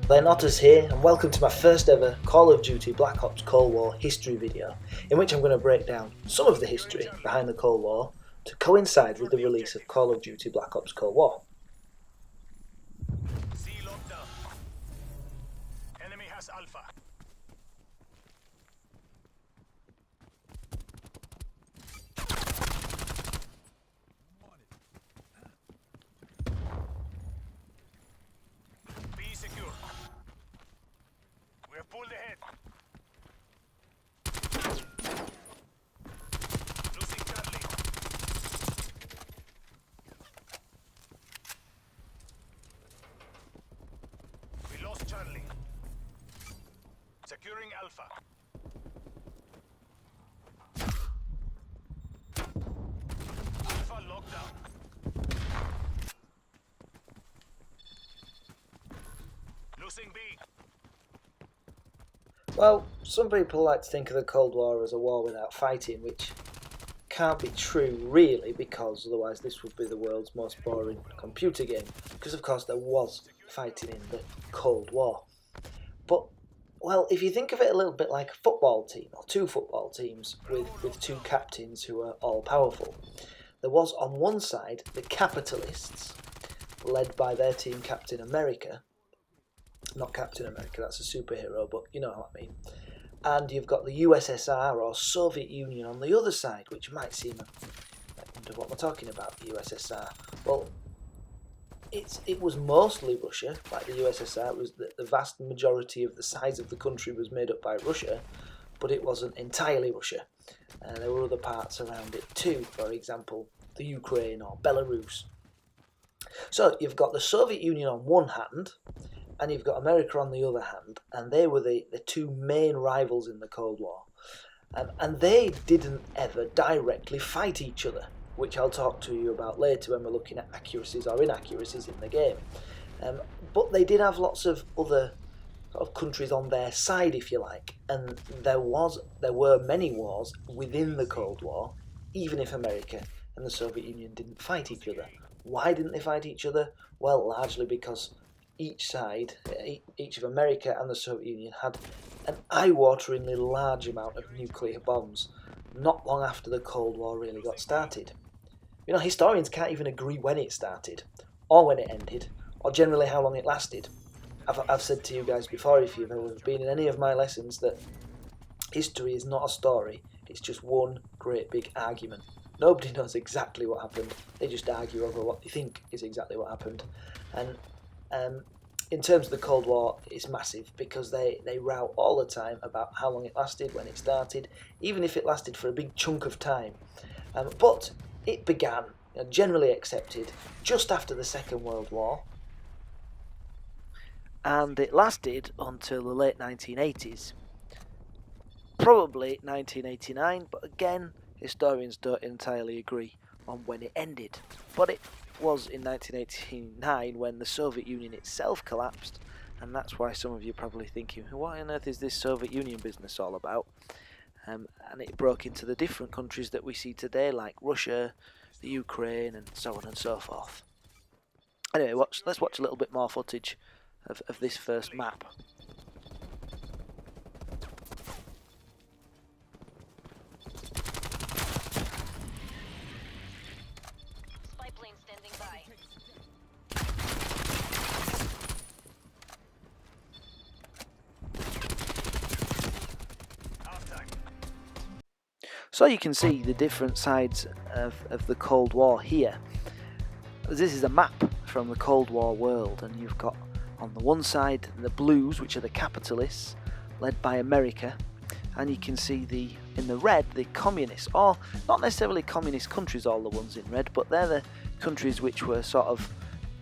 Glenn Otters here, and welcome to my first ever Call of Duty Black Ops Cold War history video, in which I'm going to break down some of the history behind the Cold War to coincide with the release of Call of Duty Black Ops Cold War. Enemy has Alpha. Be secure. We have pulled ahead. Losing Charlie. We lost Charlie. Securing Alpha. Alpha lockdown. Losing B. Well, some people like to think of the Cold War as a war without fighting, which can't be true really, because otherwise this would be the world's most boring computer game, because of course there was fighting in the Cold War. But, well, if you think of it a little bit like a football team, or two football teams with two captains who are all powerful, there was on one side the capitalists, led by their team Captain America. Not Captain America, that's a superhero, but you know what I mean. And you've got the USSR or Soviet Union on the other side, which might seem, I wonder what we're talking about, the USSR. Well, it was mostly Russia, like the USSR. It was the vast majority of the size of the country was made up by Russia, but it wasn't entirely Russia. There were other parts around it too, for example, the Ukraine or Belarus. So you've got the Soviet Union on one hand, and you've got America on the other hand, and they were the two main rivals in the Cold War. And they didn't ever directly fight each other, which I'll talk to you about later when we're looking at accuracies or inaccuracies in the game. But they did have lots of other sort of countries on their side, if you like, and there were many wars within the Cold War, even if America and the Soviet Union didn't fight each other. Why didn't they fight each other? Well, largely because each side, each of America and the Soviet Union, had an eye-wateringly large amount of nuclear bombs not long after the Cold War really got started. You know, historians can't even agree when it started, or when it ended, or generally how long it lasted. I've said to you guys before, if you've ever been in any of my lessons, that history is not a story, it's just one great big argument. Nobody knows exactly what happened, they just argue over what they think is exactly what happened. And in terms of the Cold War, it's massive because they row all the time about how long it lasted, when it started, even if it lasted for a big chunk of time. But it began, generally accepted, just after the Second World War, and it lasted until the late 1980s. Probably 1989, but again, historians don't entirely agree on when it ended. But it was in 1989 when the Soviet Union itself collapsed, and that's why some of you are probably thinking, what on earth is this Soviet Union business all about? And it broke into the different countries that we see today, like Russia, the Ukraine, and so on and so forth. Anyway, let's watch a little bit more footage of this first map. So you can see the different sides of the Cold War here. This is a map from the Cold War world, and you've got on the one side the blues, which are the capitalists, led by America, and you can see in the red the communists, or not necessarily communist countries, all the ones in red, but they're the countries which were sort of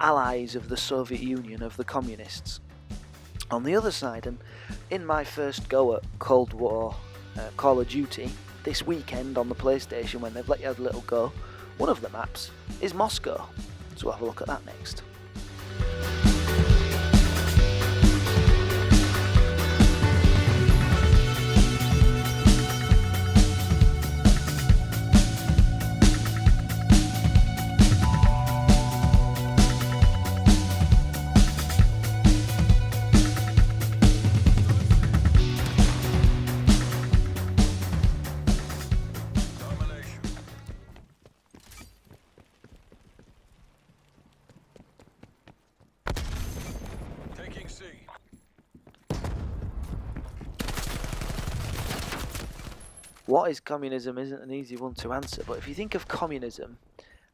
allies of the Soviet Union, of the communists. On the other side, and in my first go at Cold War Call of Duty, this weekend on the PlayStation, when they've let you have a little go, one of the maps is Moscow. So we'll have a look at that next. What is communism isn't an easy one to answer, but if you think of communism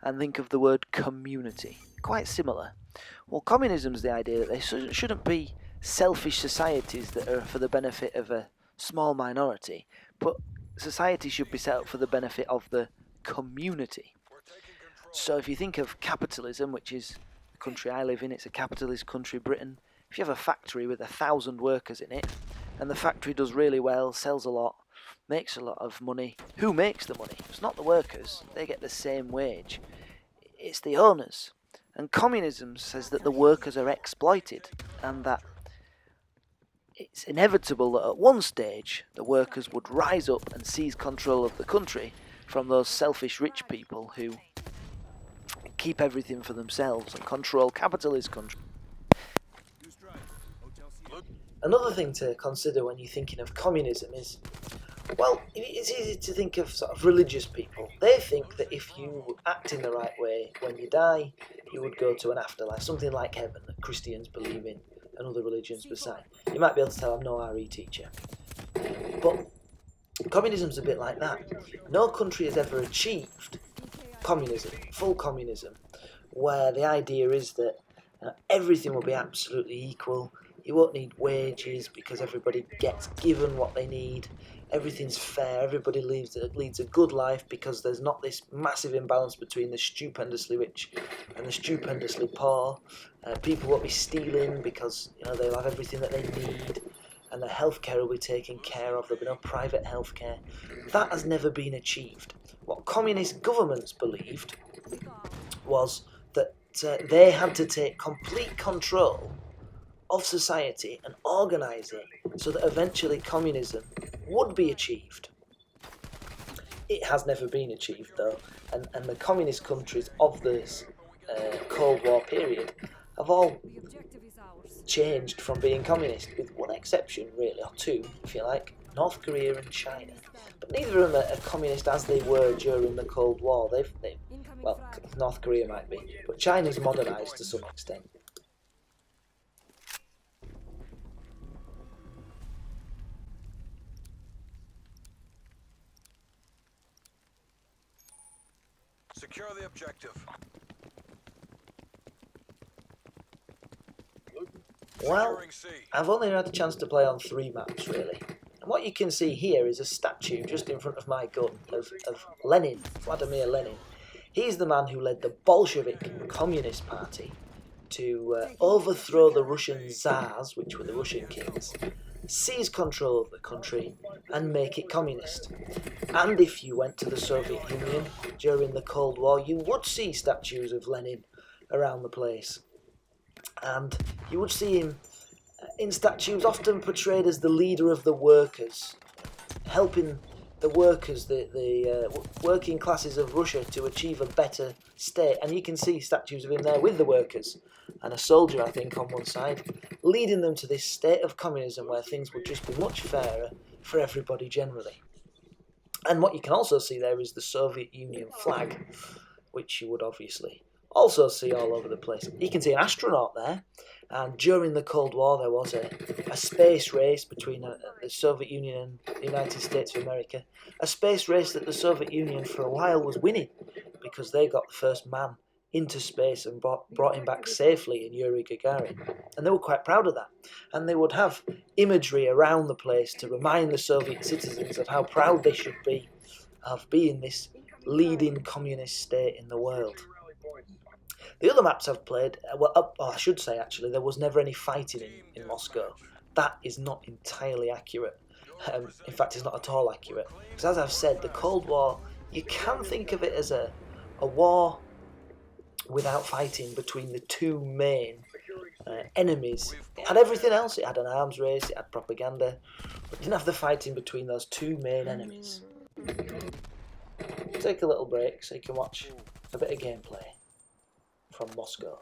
and think of the word community, quite similar. Well, communism is the idea that there shouldn't be selfish societies that are for the benefit of a small minority, but society should be set up for the benefit of the community. So if you think of capitalism, which is the country I live in, it's a capitalist country, Britain. If you have a factory with 1,000 workers in it, and the factory does really well, sells a lot, makes a lot of money, who makes the money? It's not the workers, they get the same wage. It's the owners. And communism says that the workers are exploited, and that it's inevitable that at one stage the workers would rise up and seize control of the country from those selfish rich people who keep everything for themselves and control capitalist country. Another thing to consider when you're thinking of communism is, well, it's easy to think of sort of religious people. They think that if you act in the right way, when you die, you would go to an afterlife, something like heaven that Christians believe in and other religions beside. You might be able to tell I'm no RE teacher. But communism's a bit like that. No country has ever achieved communism, full communism, where the idea is that everything will be absolutely equal. You won't need wages because everybody gets given what they need. Everything's fair. Everybody leads a good life because there's not this massive imbalance between the stupendously rich and the stupendously poor. People won't be stealing because they'll have everything that they need, and their healthcare will be taken care of. There'll be no private healthcare. That has never been achieved. What communist governments believed was that they had to take complete control of society and organise it so that eventually communism would be achieved. It has never been achieved though, and the communist countries of this Cold War period have all changed from being communist, with one exception really, or two if you like, North Korea and China. But neither of them are communist as they were during the Cold War. Well, North Korea might be, but China's modernised to some extent. Secure the objective. Well, Securing C. I've only had a chance to play on 3 maps really. And what you can see here is a statue just in front of my gun of Lenin, Vladimir Lenin. He's the man who led the Bolshevik Communist Party to overthrow the Russian Tsars, which were the Russian kings, seize control of the country and make it communist. And if you went to the Soviet Union during the Cold War, you would see statues of Lenin around the place. And you would see him in statues often portrayed as the leader of the workers, helping the workers, the working classes of Russia to achieve a better state. And you can see statues of him there with the workers and a soldier, I think, on one side, leading them to this state of communism where things would just be much fairer for everybody generally. And what you can also see there is the Soviet Union flag, which you would obviously also see all over the place. You can see an astronaut there, and during the Cold War there was a space race between the Soviet Union and the United States of America, a space race that the Soviet Union for a while was winning because they got the first man into space and brought him back safely in Yuri Gagarin, and they were quite proud of that. And they would have imagery around the place to remind the Soviet citizens of how proud they should be of being this leading communist state in the world. The other maps I've played, I should say actually, there was never any fighting in Moscow. That is not entirely accurate. In fact, it's not at all accurate. Because as I've said, the Cold War, you can think of it as a war without fighting between the two main enemies. It had everything else. It had an arms race, it had propaganda, but it didn't have the fighting between those two main enemies. Take a little break so you can watch a bit of gameplay from Moscow.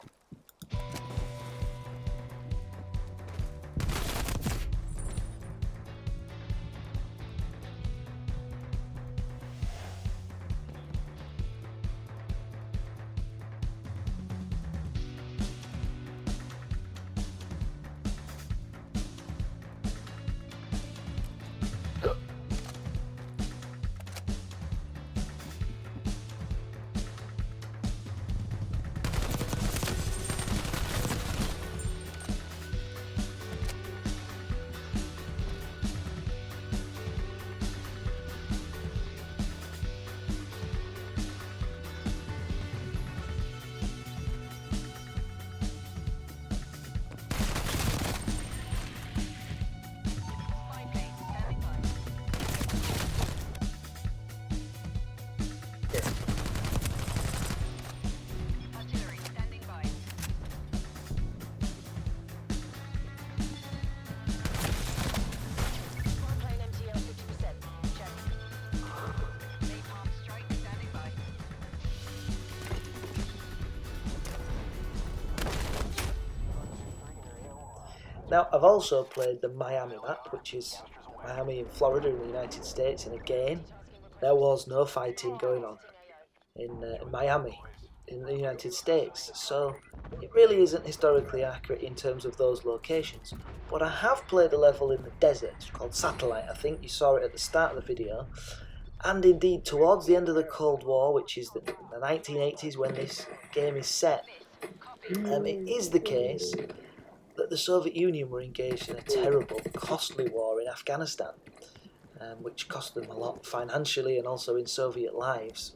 Now, I've also played the Miami map, which is Miami in Florida in the United States, and again, there was no fighting going on in Miami in the United States, so it really isn't historically accurate in terms of those locations. But I have played a level in the desert, it's called Satellite. I think you saw it at the start of the video, and indeed towards the end of the Cold War, which is the 1980s when this game is set. It is the case that the Soviet Union were engaged in a terrible, costly war in Afghanistan, which cost them a lot financially and also in Soviet lives.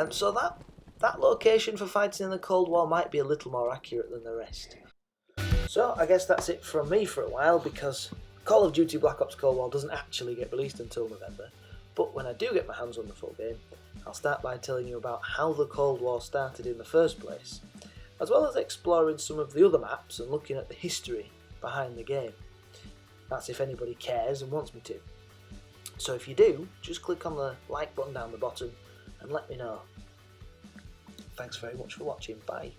So that location for fighting in the Cold War might be a little more accurate than the rest. So I guess that's it from me for a while, because Call of Duty Black Ops Cold War doesn't actually get released until November, but when I do get my hands on the full game, I'll start by telling you about how the Cold War started in the first place, as well as exploring some of the other maps and looking at the history behind the game. That's if anybody cares and wants me to. So if you do, just click on the like button down the bottom and let me know. Thanks very much for watching. Bye.